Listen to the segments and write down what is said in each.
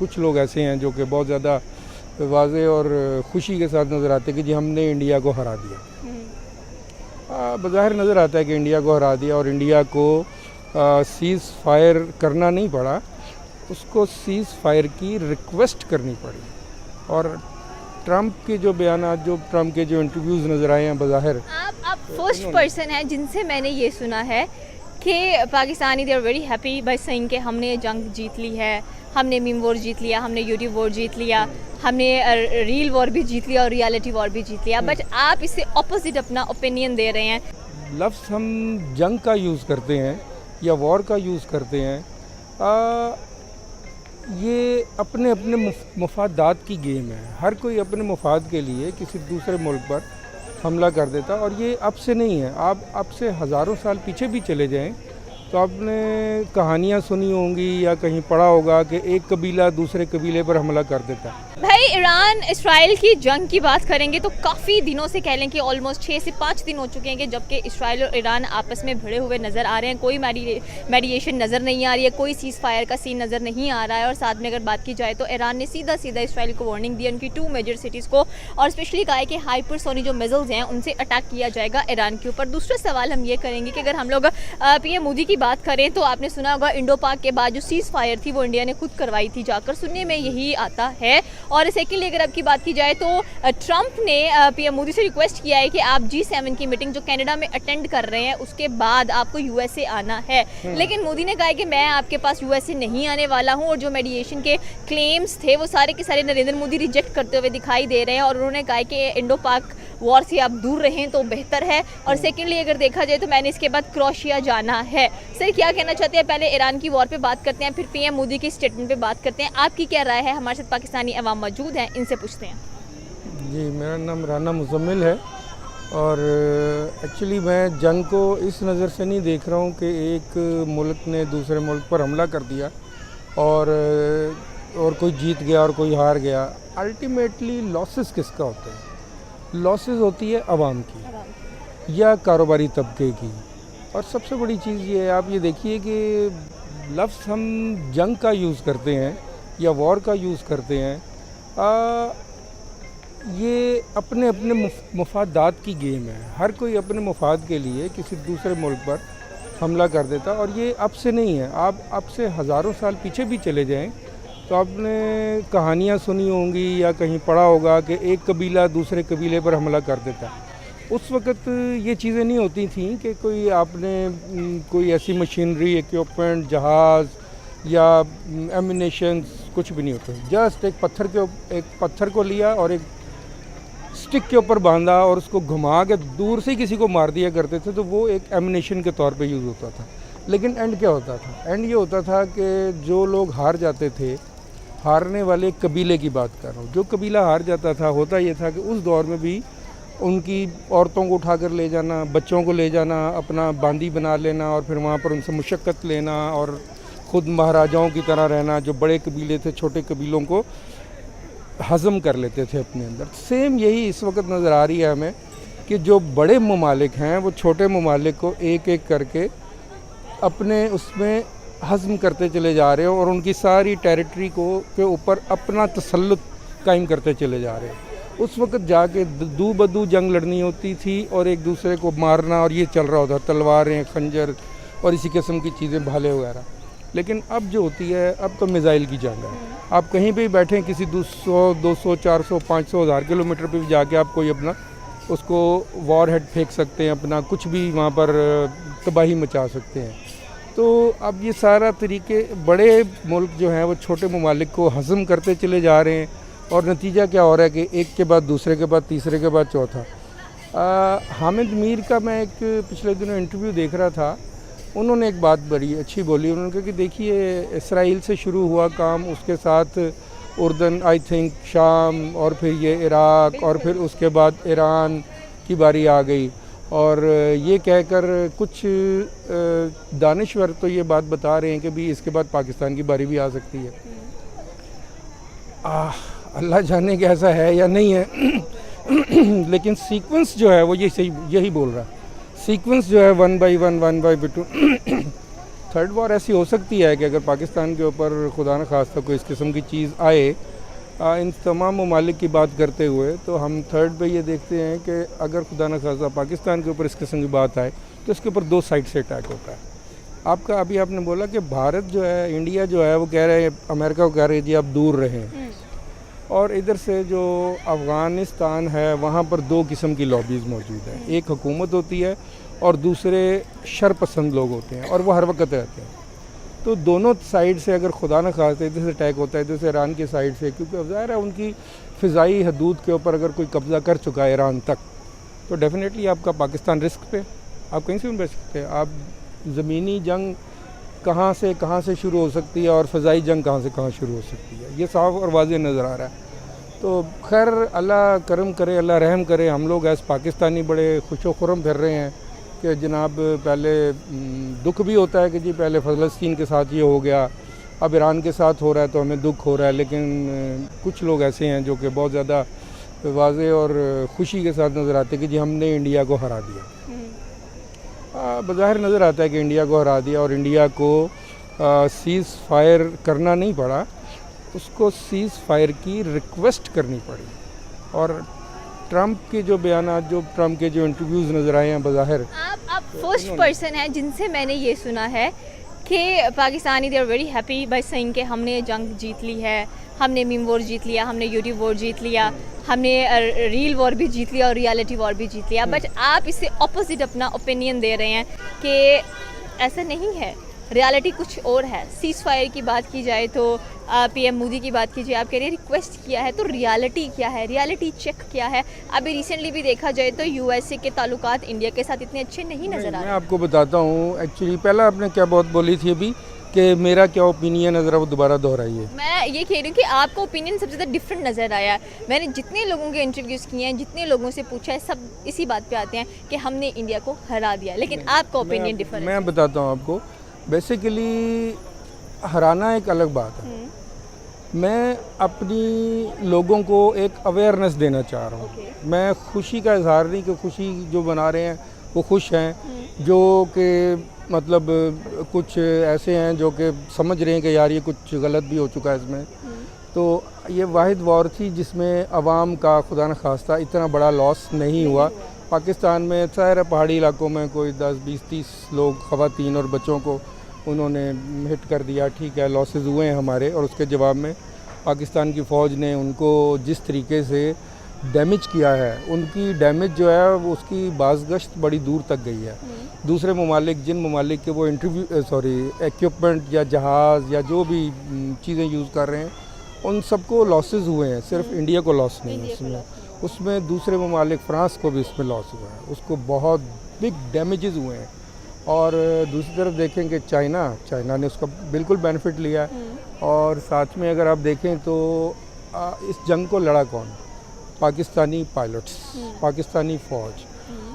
कुछ लोग ऐसे हैं जो कि बहुत ज़्यादा वाज़े और खुशी के साथ नज़र आते हैं कि जी हमने इंडिया को हरा दिया। बज़ाहिर नज़र आता है कि इंडिया को हरा दिया और इंडिया को सीज़ फायर करना नहीं पड़ा, उसको सीज़ फायर की रिक्वेस्ट करनी पड़ी। और ट्रंप के जो बयान, जो ट्रंप के जो इंटरव्यूज़ नज़र आए हैं, बज़ाहिर आप फर्स्ट पर्सन हैं जिनसे मैंने ये सुना है कि Pakistani they are very happy by saying कि हमने जंग जीत ली है, हमने मीम वॉर जीत लिया, हमने यूट्यूब वॉर जीत लिया, हमने रील वॉर भी जीत लिया और रियलिटी वॉर भी जीत लिया। बट आप इससे ऑपोजिट अपना ओपिनियन दे रहे हैं। लफ्ज़ हम जंग का यूज़ करते हैं या वॉर का यूज़ करते हैं, ये अपने अपने मफादात की गेम है। हर कोई अपने मफाद के लिए किसी दूसरे मुल्क पर हमला कर देता, और ये अब से नहीं है। आप अब से हज़ारों साल पीछे भी चले जाएं तो आपने कहानियाँ सुनी होंगी या कहीं पढ़ा होगा कि एक कबीला दूसरे कबीले पर हमला कर देता। भाई ईरान इसराइल की जंग की बात करेंगे तो काफ़ी दिनों से कह लें कि ऑलमोस्ट 6 से 5 दिन हो चुके हैं कि जबकि इसराइल और ईरान आपस में भिड़े हुए नज़र आ रहे हैं। कोई मेडिएशन नज़र नहीं आ रही है, कोई सीज़ फायर का सीन नज़र नहीं आ रहा है। और साथ में अगर बात की जाए तो ईरान ने सीधा इसराइल को वार्निंग दी उनकी 2 मेजर सिटीज़ को, और स्पेशली कहा है कि हाइपरसोनिक जो मिसाइल्स हैं उनसे अटैक किया जाएगा ईरान के ऊपर। दूसरा सवाल हम ये करेंगे कि अगर हम लोग पीएम मोदी की बात करें तो आपने सुना होगा इंडो पाक के बाद जो सीज़ फायर थी वो इंडिया ने खुद करवाई थी जाकर, सुनने में यही आता है। और सेकेंडली अगर आपकी बात की जाए तो ट्रंप ने पीएम मोदी से रिक्वेस्ट किया है कि आप G7 की मीटिंग जो कनाडा में अटेंड कर रहे हैं उसके बाद आपको यूएसए आना है। लेकिन मोदी ने कहा है कि मैं आपके पास यूएसए नहीं आने वाला हूं, और जो मेडिएशन के क्लेम्स थे वो सारे के सारे नरेंद्र मोदी रिजेक्ट करते हुए दिखाई दे रहे हैं। और उन्होंने कहा है कि इंडो पाक वॉर से आप दूर रहें तो बेहतर है। और सेकेंडली अगर देखा जाए तो मैंने इसके बाद क्रोएशिया जाना है। सर क्या कहना चाहते हैं? पहले ईरान की वॉर पे बात करते हैं, फिर पीएम मोदी की स्टेटमेंट पे बात करते हैं। आपकी क्या राय है? हमारे साथ पाकिस्तानी अवाम मौजूद हैं, इनसे पूछते हैं। जी, मेरा नाम राना मुजम्मिल है, और एक्चुअली मैं जंग को इस नज़र से नहीं देख रहा हूँ कि एक मुल्क ने दूसरे मुल्क पर हमला कर दिया और कोई जीत गया और कोई हार गया। अल्टीमेटली लॉसेस किसका होते हैं? लॉसेस होती है आवाम की या कारोबारी तबके की। और सबसे बड़ी चीज़ ये है, आप ये देखिए कि लफ्ज़ हम जंग का यूज़ करते हैं या वॉर का यूज़ करते हैं, ये अपने अपने मफादात की गेम है। हर कोई अपने मफाद के लिए किसी दूसरे मुल्क पर हमला कर देता, और ये अब से नहीं है। आप अब से हज़ारों साल पीछे भी चले जाएं तो आपने कहानियाँ सुनी होंगी या कहीं पढ़ा होगा कि एक कबीला दूसरे कबीले पर हमला कर देता। उस वक़्त ये चीज़ें नहीं होती थी कि कोई ऐसी मशीनरी, इक्विपमेंट, जहाज़ या एमिनेशन कुछ भी नहीं होता। जस्ट एक पत्थर को लिया और एक स्टिक के ऊपर बांधा और उसको घुमा के दूर से ही किसी को मार दिया करते थे, तो वो एक एमिनेशन के तौर पे यूज़ होता था। लेकिन एंड क्या होता था? एंड ये होता था कि जो लोग हार जाते थे, हारने वाले कबीले की बात कर रहा हूँ, जो कबीला हार जाता था, होता ये था कि उस दौर में भी उनकी औरतों को उठाकर ले जाना, बच्चों को ले जाना, अपना बांदी बना लेना और फिर वहाँ पर उनसे मुशक्क़त लेना और ख़ुद महाराजाओं की तरह रहना। जो बड़े कबीले थे छोटे कबीलों को हज़म कर लेते थे अपने अंदर। सेम यही इस वक्त नज़र आ रही है हमें कि जो बड़े ममालिक हैं वो छोटे ममालिक को एक एक करके अपने उसमें हज़म करते चले जा रहे हैं और उनकी सारी टेरिटरी के ऊपर अपना तसल्लुत कायम करते चले जा रहे हैं। उस वक्त जाके दू बदू जंग लड़नी होती थी और एक दूसरे को मारना, और ये चल रहा होता, तलवारें, खंजर और इसी किस्म की चीज़ें, भाले वगैरह। लेकिन अब जो होती है, अब तो मिज़ाइल की जंग है। आप कहीं भी बैठें, किसी 200, 400, 500, 1000 किलोमीटर पर भी जाके आप कोई अपना उसको वॉर हेड फेंक सकते हैं, अपना कुछ भी वहाँ पर तबाही मचा सकते हैं। तो अब ये सारा तरीके बड़े मुल्क जो हैं वो छोटे ममालिक को हज़म करते चले जा रहे हैं, और नतीजा क्या हो रहा है कि एक के बाद दूसरे के बाद तीसरे के बाद चौथा। हामिद मीर का मैं एक पिछले दिनों इंटरव्यू देख रहा था, उन्होंने एक बात बड़ी अच्छी बोली। उन्होंने कहा कि देखिए, इसराइल से शुरू हुआ काम, उसके साथ उर्दन, आई थिंक शाम, और फिर ये इराक़, और फिर उसके बाद ईरान की बारी आ गई। और ये कहकर कुछ दानिश्वर तो ये बात बता रहे हैं कि भी इसके बाद पाकिस्तान की बारी भी आ सकती है। अल्लाह जाने कि ऐसा है या नहीं है लेकिन सीक्वेंस जो है वो यही बोल रहा है। सीक्वेंस जो है 1 by 1 1 by 2 थर्ड वॉर ऐसी हो सकती है कि अगर पाकिस्तान के ऊपर खुदा न खास्ता कोई इस किस्म की चीज़ आए, इन तमाम ममालिक की बात करते हुए, तो हम थर्ड पे ये देखते हैं कि अगर खुदा न खास्ता पाकिस्तान के ऊपर इस किस्म की बात आए तो इसके ऊपर 2 साइड से अटैक होता है। आपका अभी आपने बोला कि भारत जो है, इंडिया जो है, वो कह रहे हैं, अमेरिका को कह रहे हैं जी आप दूर रहें, और इधर से जो अफ़गानिस्तान है वहाँ पर 2 किस्म की लॉबीज़ मौजूद हैं। एक हुकूमत होती है और दूसरे शरपसंद लोग होते हैं, और वो हर वक्त रहते हैं। तो दोनों साइड से अगर खुदा न खास्ता इधर से अटैक होता है, इधर से ईरान की साइड से, क्योंकि ज़ाहिर है उनकी फ़िज़ाई हदूद के ऊपर अगर कोई कब्ज़ा कर चुका है ईरान तक, तो डेफिनेटली आपका पाकिस्तान रिस्क पे, आप कहीं से भी बच सकते हैं। आप ज़मीनी जंग कहाँ से शुरू हो सकती है और फ़ज़ाई जंग कहाँ से कहाँ शुरू हो सकती है, ये साफ़ और वाज़ेह नज़र आ रहा है। तो खैर अल्लाह करम करे, अल्लाह रहम करे। हम लोग ऐसे पाकिस्तानी बड़े खुशो खुरम फिर रहे हैं कि जनाब पहले दुख भी होता है कि जी पहले फ़लस्तीन के साथ ये हो गया, अब ईरान के साथ हो रहा है तो हमें दुख हो रहा है। लेकिन कुछ लोग ऐसे हैं जो कि बहुत ज़्यादा वाज़ेह और ख़ुशी के साथ नज़र आते हैं कि जी हमने इंडिया को हरा दिया। बज़ाहिर नज़र आता है कि इंडिया को हरा दिया, और इंडिया को सीज़ फायर करना नहीं पड़ा, उसको सीज़ फायर की रिक्वेस्ट करनी पड़ी। और ट्रंप के जो बयानात, जो ट्रंप के जो इंटरव्यूज़ नज़र आए हैं, बज़ाहिर आप फर्स्ट पर्सन हैं जिनसे मैंने ये सुना है कि Pakistani they are very happy by saying कि हमने जंग जीत ली है, हमने मीम वॉर जीत लिया, हमने यूट्यूब वॉर जीत लिया, हमने रील वॉर भी जीत लिया और रियलिटी वॉर भी जीत लिया। बट आप इससे ऑपोजिट अपना ओपिनियन दे रहे हैं कि ऐसा नहीं है, रियलिटी कुछ और है। सीज़ फायर की बात की जाए तो पीएम मोदी की बात कीजिए, आप कह रहे हैं रिक्वेस्ट किया है, तो रियलिटी क्या है, रियलिटी चेक क्या है? अभी रिसेंटली भी देखा जाए तो यूएसए के ताल्लुकात इंडिया के साथ इतने अच्छे नहीं नज़र आ रहे। मैं आपको बताता हूँ, एक्चुअली पहला आपने क्या बहुत बोली थी अभी कि मेरा क्या ओपिनियन है, ज़रा वो दोबारा दोहराइए। मैं ये कह रही हूँ कि आपका ओपिनियन सबसे ज़्यादा डिफरेंट नज़र आया है। मैंने जितने लोगों के इंटरव्यूज़ किए हैं, जितने लोगों से पूछा है, सब इसी बात पे आते हैं कि हमने इंडिया को हरा दिया, लेकिन आपका ओपिनियन डिफरेंट। मैं बताता हूँ आपको, बेसिकली हराना एक अलग बात है। मैं अपनी लोगों को एक अवेयरनेस देना चाह रहा हूँ। मैं खुशी का इजहार नहीं कि खुशी जो बना रहे हैं वो खुश हैं, जो कि मतलब कुछ ऐसे हैं जो कि समझ रहे हैं कि यार ये कुछ गलत भी हो चुका है इसमें। तो ये वाहिद वॉर थी जिसमें अवाम का खुदा न खास्ता इतना बड़ा लॉस नहीं हुआ। पाकिस्तान में सारे पहाड़ी इलाकों में कोई 10, 20, 30 लोग, ख़वातीन और बच्चों को उन्होंने हिट कर दिया, ठीक है, लॉसेस हुए हैं हमारे, और उसके जवाब में पाकिस्तान की फ़ौज ने उनको जिस तरीके से डैमेज किया है, उनकी डैमेज जो है वो उसकी बाज़गश्त बड़ी दूर तक गई है। दूसरे ममालिक, जिन ममालिक के वो इक्विपमेंट या जहाज़ या जो भी चीज़ें यूज़ कर रहे हैं, उन सबको लॉसेस हुए हैं। सिर्फ इंडिया को लॉस नहीं है उसमें दूसरे ममालिक, फ्रांस को भी इसमें लॉस हुआ है, उसको बहुत बिग डैमेजेस हुए हैं। और दूसरी तरफ देखें कि चाइना ने उसका बिल्कुल बेनिफिट लिया है। और साथ में अगर आप देखें तो इस जंग को लड़ा कौन? पाकिस्तानी पायलट्स, पाकिस्तानी फ़ौज।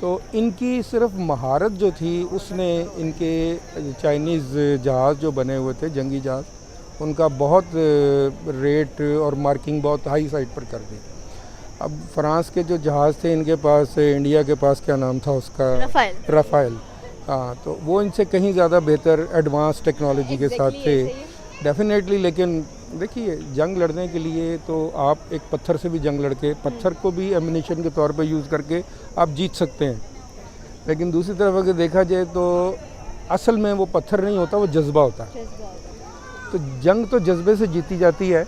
तो इनकी सिर्फ महारत जो थी उसने इनके चाइनीज़ जहाज़ जो बने हुए थे, जंगी जहाज़, उनका बहुत रेट और मार्किंग बहुत हाई साइड पर कर दी। अब फ्रांस के जो जहाज़ थे इनके पास, इंडिया के पास क्या नाम था उसका? रफ़ाइल। हाँ, तो वो इनसे कहीं ज़्यादा बेहतर एडवांस टेक्नोलॉजी के साथ थे डेफिनेटली। लेकिन देखिए, जंग लड़ने के लिए तो आप एक पत्थर से भी जंग लड़के, पत्थर को भी एम्युनिशन के तौर पे यूज़ करके आप जीत सकते हैं। लेकिन दूसरी तरफ अगर देखा जाए तो असल में वो पत्थर नहीं होता, वो जज्बा होता है। तो जंग तो जज्बे से जीती जाती है,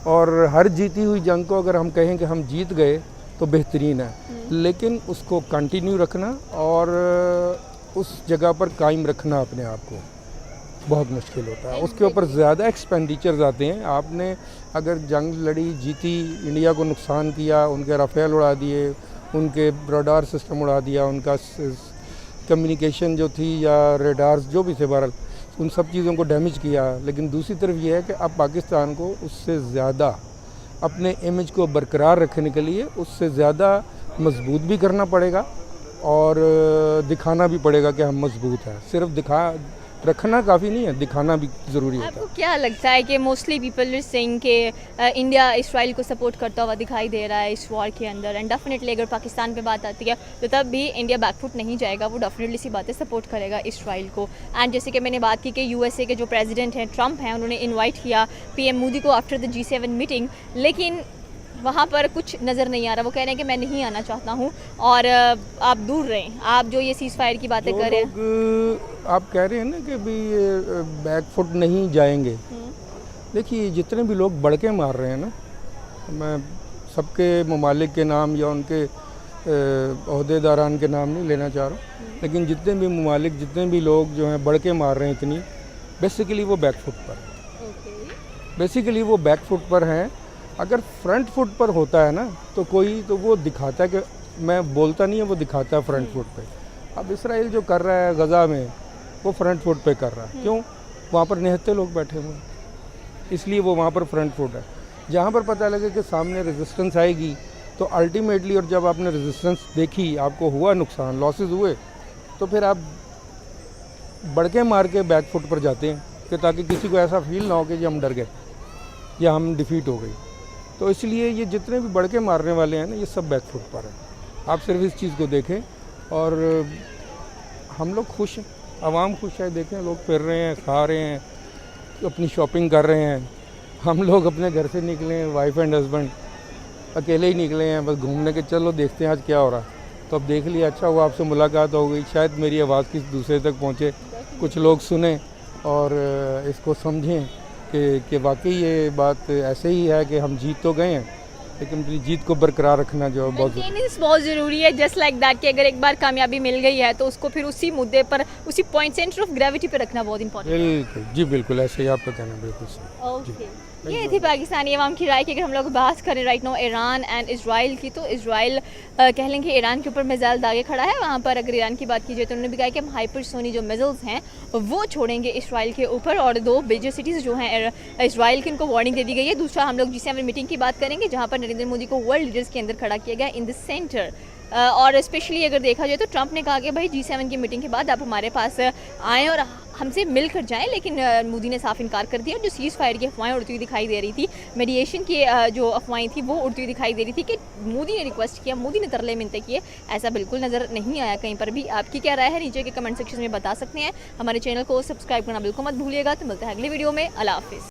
और हर जीती हुई जंग को अगर हम कहें कि हम जीत गए तो बेहतरीन है। लेकिन उसको कंटिन्यू रखना और उस जगह पर कायम रखना अपने आप को बहुत मुश्किल होता है। उसके ऊपर ज़्यादा एक्सपेंडिचर्स आते हैं। आपने अगर जंग लड़ी, जीती, इंडिया को नुकसान किया, उनके राफेल उड़ा दिए, उनके रडार सिस्टम उड़ा दिया, उनका कम्युनिकेशन जो थी या रेडार्स जो भी थे, बहरहाल उन सब चीज़ों को डैमेज किया। लेकिन दूसरी तरफ ये है कि अब पाकिस्तान को उससे ज़्यादा अपने इमेज को बरकरार रखने के लिए उससे ज़्यादा मजबूत भी करना पड़ेगा और दिखाना भी पड़ेगा कि हम मजबूत हैं। सिर्फ रखना काफ़ी नहीं है, दिखाना भी ज़रूरी होता आपको क्या लगता है कि मोस्टली पीपल आर सेइंग कि इंडिया इसराइल को सपोर्ट करता हुआ दिखाई दे रहा है इस वॉर के अंदर, एंड डेफिनेटली अगर पाकिस्तान पे बात आती है तो तब भी इंडिया बैकफुट नहीं जाएगा, वो डेफिनेटली सी बातें सपोर्ट करेगा इसराइल को। एंड जैसे कि मैंने बात की कि यूएसए के जो प्रेसिडेंट हैं ट्रंप हैं, उन्होंने इन्वाइट किया पीएम मोदी को आफ्टर द G7 मीटिंग, लेकिन वहाँ पर कुछ नज़र नहीं आ रहा। वो कह रहे हैं कि मैं नहीं आना चाहता हूँ और आप दूर रहें। आप जो ये सीज़ फायर की बातें जो कर रहे हैं, लोग आप कह रहे हैं ना कि भी बैकफुट नहीं जाएंगे, देखिए जितने भी लोग बढ़ के मार रहे हैं ना, मैं सबके ममालिक के नाम या उनके अहदेदारान के नाम नहीं लेना चाह रहा हूँ, लेकिन जितने भी ममालिक, जितने भी लोग जो हैं बढ़ के मार रहे हैं इतनी, बेसिकली वो बैकफुट पर है। बेसिकली वो बैकफुट पर हैं। अगर फ्रंट फुट पर होता है ना तो कोई तो वो दिखाता है कि मैं बोलता नहीं है, वो दिखाता है फ्रंट फुट पे। अब इसराइल जो कर रहा है गज़ा में, वो फ्रंट फुट पे कर रहा है। क्यों? वहाँ पर निहत्ते लोग बैठे हुए हैं, इसलिए वो वहाँ पर फ्रंट फुट है। जहाँ पर पता लगे कि सामने रेजिस्टेंस आएगी तो अल्टीमेटली, और जब आपने रेजिस्टेंस देखी, आपको हुआ नुकसान, लॉसेस हुए, तो फिर आप बढ़ के मार के बैक फुट पर जाते हैं कि ताकि किसी को ऐसा फील ना हो कि हम डर गए या हम डिफीट हो गई। तो इसलिए ये जितने भी बढ़ के मारने वाले हैं ना, ये सब बैक फुट पर है। आप सिर्फ इस चीज़ को देखें और हम लोग खुश हैं, आवाम खुश है। देखें लोग फिर रहे हैं, खा रहे हैं, अपनी शॉपिंग कर रहे हैं। हम लोग अपने घर से निकले हैं, वाइफ एंड हस्बैंड अकेले ही निकले हैं बस घूमने के, चलो देखते हैं आज क्या हो रहा है। तो अब देख लिया, अच्छा हुआ आपसे मुलाकात हो गई, शायद मेरी आवाज़ किसी दूसरे तक पहुँचे, कुछ लोग सुने और इसको समझें कि वाकई ये बात ऐसे ही है कि हम जीत तो गए हैं, लेकिन अपनी जीत को बरकरार रखना जो है बहुत बहुत ज़रूरी है। जस्ट लाइक दैट कि अगर एक बार कामयाबी मिल गई है तो उसको फिर उसी मुद्दे पर, उसी पॉइंट, सेंटर ऑफ ग्रेविटी पे रखना बहुत इंपॉर्टेंट है। बिल्कुल जी, बिल्कुल ऐसे ही आपका कहना बिल्कुल सही। ओके, ये थी पाकिस्तानी अवाम की राय की। अगर हम लोग बात करें right now Iran and Israel की, तो इसराइल कह लें कि ईरान के ऊपर मिसाइल दागे खड़ा है। वहाँ पर अगर ईरान की बात की जाए तो उन्होंने भी कहा कि हम हाइपरसोनिक जो मिसाइल्स हैं वो छोड़ेंगे इसराइल के ऊपर, और 2 मेजर सिटीज़ जो हैं इसराइल की, उनको वार्निंग दे दी गई है। दूसरा हम लोग G7 मीटिंग की बात करेंगे, जहाँ पर नरेंद्र मोदी को वर्ल्ड लीडर्स के अंदर खड़ा किया गया इन द सेंटर। और स्पेशली अगर देखा जाए तो ट्रंप ने कहा कि भाई G7 की मीटिंग के बाद आप हमारे पास आएँ और हमसे मिलकर जाएं, लेकिन मोदी ने साफ इनकार कर दिया। जो सीज़ फायर की अफवाहें उड़ती हुई दिखाई दे रही थी, मीडिएशन की जो अफवाहें थी वो उड़ती हुई दिखाई दे रही थी कि मोदी ने रिक्वेस्ट किया, मोदी ने तरले मिन्नतें किए, ऐसा बिल्कुल नज़र नहीं आया कहीं पर भी। आपकी क्या राय है नीचे के कमेंट सेक्शन में बता सकते हैं। हमारे चैनल को सब्सक्राइब करना बिल्कुल मत भूलिएगा। तो मिलते हैं अगली वीडियो में। अल्लाह हाफिज़।